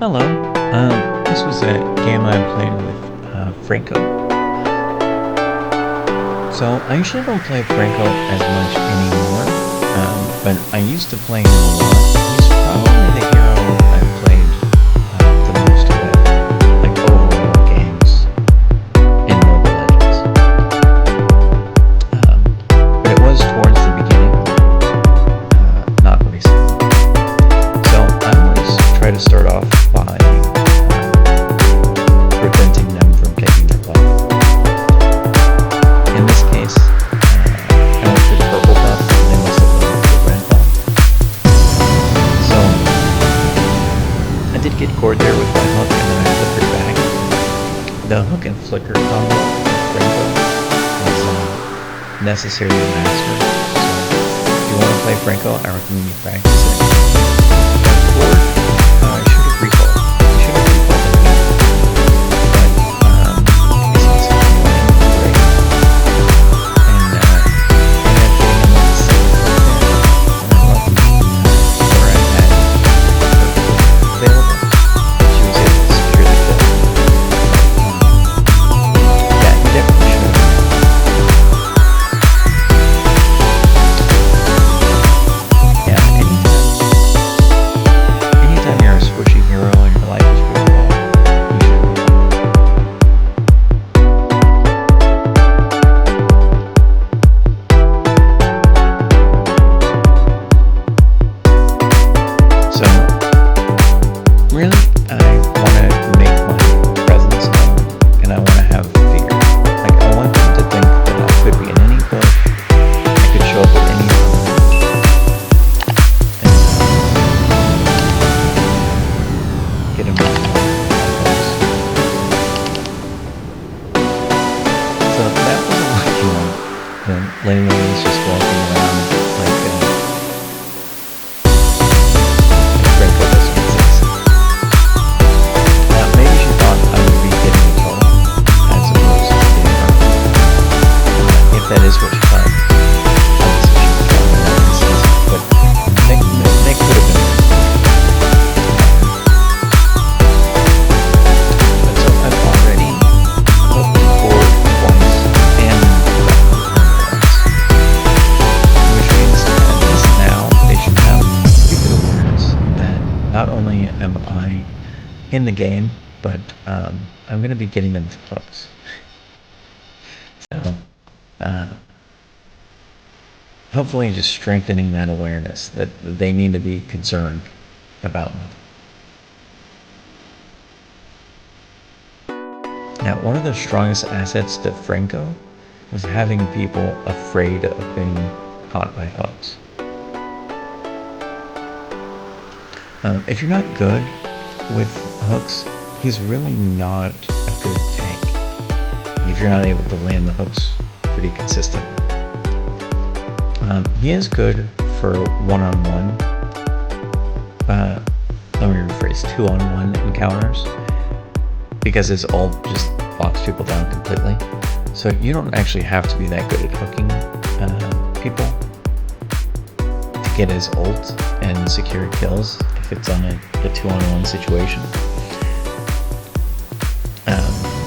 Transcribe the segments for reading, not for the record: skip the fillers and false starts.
Hello. This was a game I played with Franco. So I usually don't play Franco as much anymore, but I used to play him a lot. He's probably the hero I've played the most with, like overall games in Mobile Legends. But it was towards the beginning, not recently. So I always try to start off by preventing them from taking their buff. In this case, I went for the purple buff, and they must have gone for the red buff. So I did get gored there with my hook, and then I flickered back. The hook and flicker combo with Franco was necessary to master. So if you want to play Franco, I recommend you practice it. Forward, I should have recalled. I should have recalled it again. But I guess he's annoying and great. And I ended up getting him with the same hook there. And I love where I had her available. She was able to secure the kill. Yeah, he definitely should have. Yeah, anytime you're a squishy hero and your life is really low, you should recall. So, really, I want to make my presence known, and I want to have fear. Like, I want them to think that I could be in any bush, I could show up at any time, and get him out. So that was a lucky one. And Lenny was just walking around like Franco doesn't exist. Now maybe she thought I would be getting a total as opposed to getting her. If that is what she thought, obviously she would try to exist. But they could have been. But so I've already hooked forward twice and which means at least now they should have pretty good awareness that not only am I in the game, but I'm going to be getting them hooks. So hopefully just strengthening that awareness that they need to be concerned about me. Now, one of the strongest assets to Franco was having people afraid of being caught by hooks. If you're not good with hooks, he's really not a good tank. If you're not able to land the hooks pretty consistently. He is good for one-on-one, let me rephrase, two-on-one encounters, because his ult just locks people down completely. So you don't actually have to be that good at hooking people to get his ult and secure kills if it's on a two-on-one situation.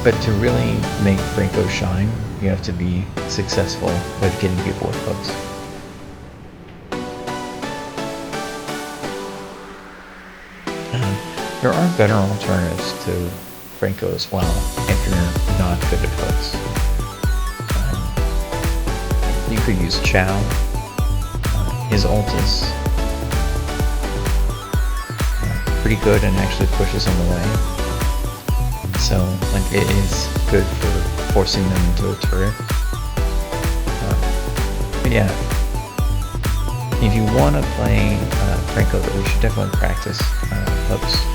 But to really make Franco shine, you have to be successful with getting people with hooks. There are better alternatives to Franco as well if you're not good at hooks. You could use Chow. His ult is pretty good and actually pushes him away. So, like, it is good for forcing them into a turret. But yeah, if you want to play Franco, though, you should definitely practice hooks.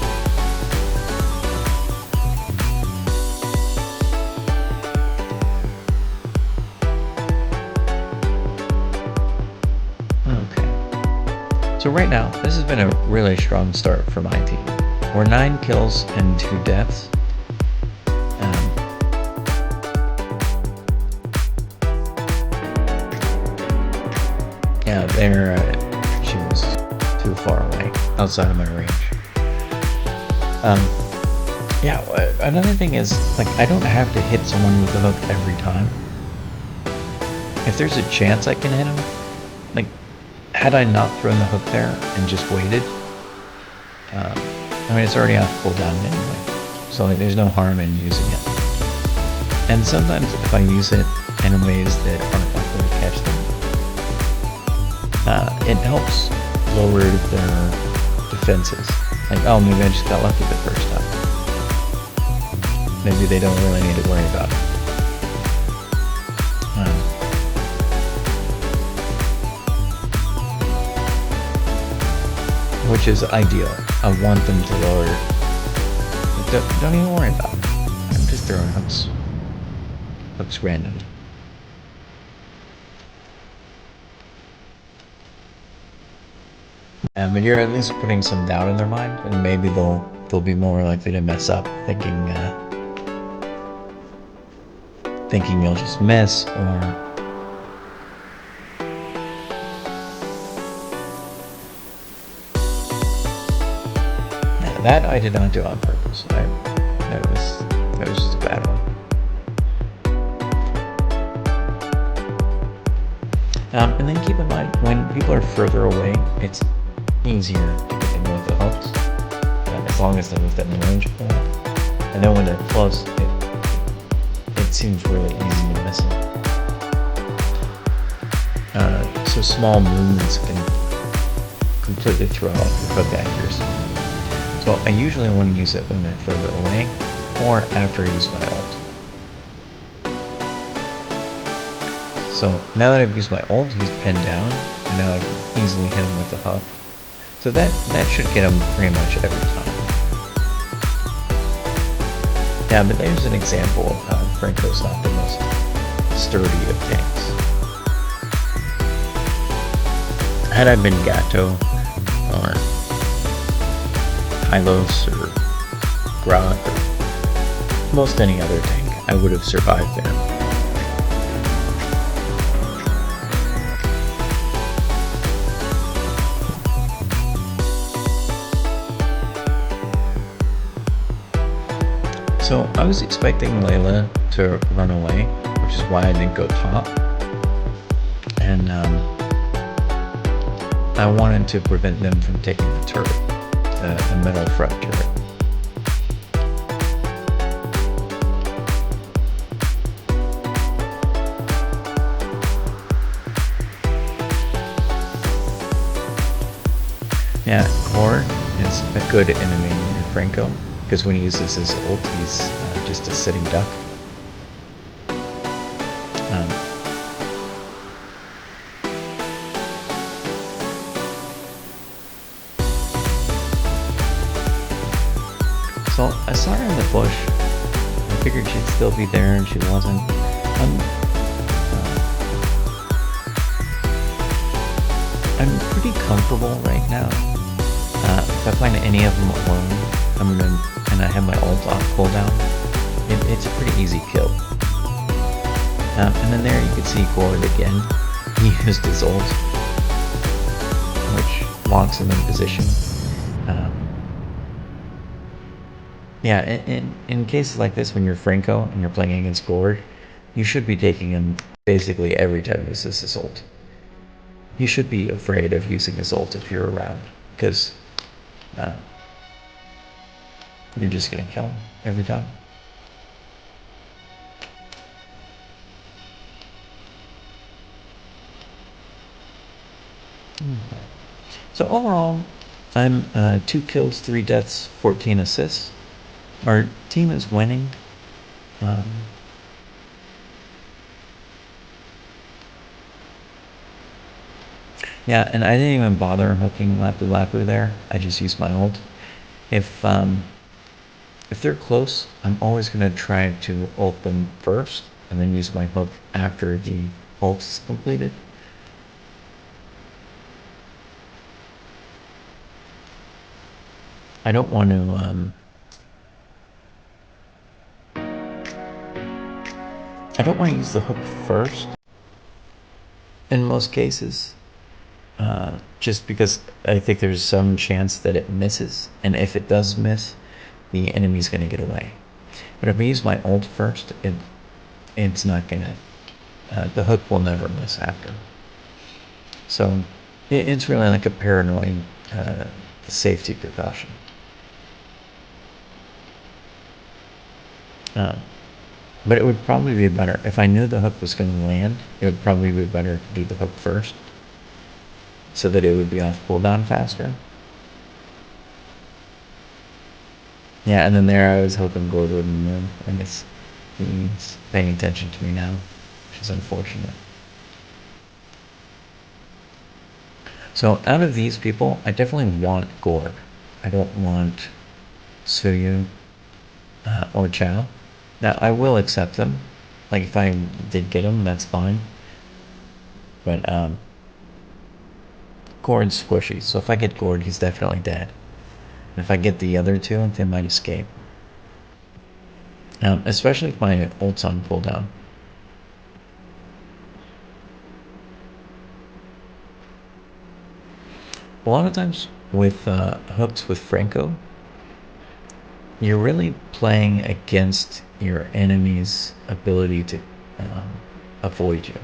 So right now, this has been a really strong start for my team. We're 9 kills and 2 deaths. Yeah, there, she was too far away, outside of my range. Yeah, another thing is, like, I don't have to hit someone with the hook every time. If there's a chance I can hit him, like, had I not thrown the hook there and just waited, I mean, it's already on cooldown anyway, so like, there's no harm in using it. And sometimes if I use it in ways that aren't likely to catch them, it helps lower their defenses. Like, oh, maybe I just got lucky the first time. Maybe they don't really need to worry about it. Which is ideal. I want them to lower. Don't even worry about it. I'm just throwing hooks. Hooks randomly. But you're at least putting some doubt in their mind, and maybe they'll be more likely to mess up, thinking you'll just miss, or that I did not do on purpose. That was just a bad one. And then keep in mind, when people are further away, it's easier to get in with the hooks, as long as they're within the range of that. And then when they're close, it seems really easy to miss them. So small movements can completely throw off your hook accuracy. So I usually want to use it when they're further away, or after I use my ult. So now that I've used my ult, he's pinned down, and now I can easily hit him with the hook. So that should get him pretty much every time. Yeah, but there's an example of how Franco's not the most sturdy of tanks. Had I been Gato, or Hylos, or Grok, or most any other tank, I would have survived there. So I was expecting Layla to run away, which is why I didn't go top. And I wanted to prevent them from taking the turret, the middle front turret. Yeah, Core is a good enemy in Franco, because when he uses his ult, he's just a sitting duck. So I saw her in the bush. I figured she'd still be there, and she wasn't. I'm pretty comfortable right now. If I find any of them alone, and I have my ult off cooldown, it's a pretty easy kill. And then there you can see Gord again. He used his ult, which locks him in position. Yeah, in cases like this, when you're Franco and you're playing against Gord, you should be taking him basically every time he uses his ult. You should be afraid of using his ult if you're around, because you're just gonna kill him every time. So overall, I'm 2 kills, 3 deaths, 14 assists. Our team is winning. Yeah, and I didn't even bother hooking Lapu Lapu there. I just used my ult. If they're close, I'm always gonna try to ult them first, and then use my hook after the ult's completed. I don't want to use the hook first in most cases, just because I think there's some chance that it misses, and if it does miss, the enemy's gonna get away. But if I use my ult first, it's not gonna. The hook will never miss after. So it's really like a paranoid safety precaution. But it would probably be better if I knew the hook was going to land. It would probably be better to do the hook first, so that it would be off cooldown faster. Yeah, and then there I was hoping Gord wouldn't move. I guess he's paying attention to me now, which is unfortunate. So out of these people, I definitely want Gord. I don't want Suyu or Chow. Now I will accept them. Like if I did get them, that's fine. But Gord's squishy, so if I get Gord, he's definitely dead. And if I get the other two, they might escape. Especially if my ult's on cooldown. A lot of times with hooks with Franco, you're really playing against your enemy's ability to avoid you.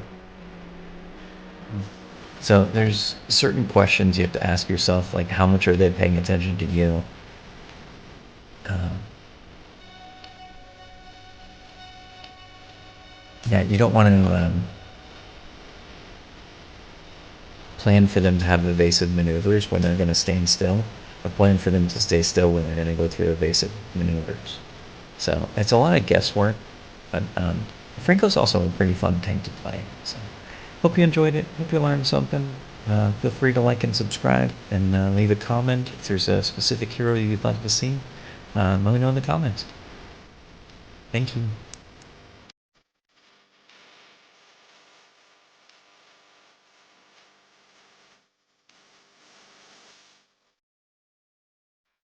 So there's certain questions you have to ask yourself, like how much are they paying attention to you? Yeah, you don't want to plan for them to have evasive maneuvers when they're going to stand still, or plan for them to stay still when they're going to go through evasive maneuvers. So it's a lot of guesswork, but Franco's also a pretty fun tank to play. So hope you enjoyed it. Hope you learned something. Feel free to like and subscribe, and leave a comment if there's a specific hero you'd like to see. Let me know in the comments. Thank you.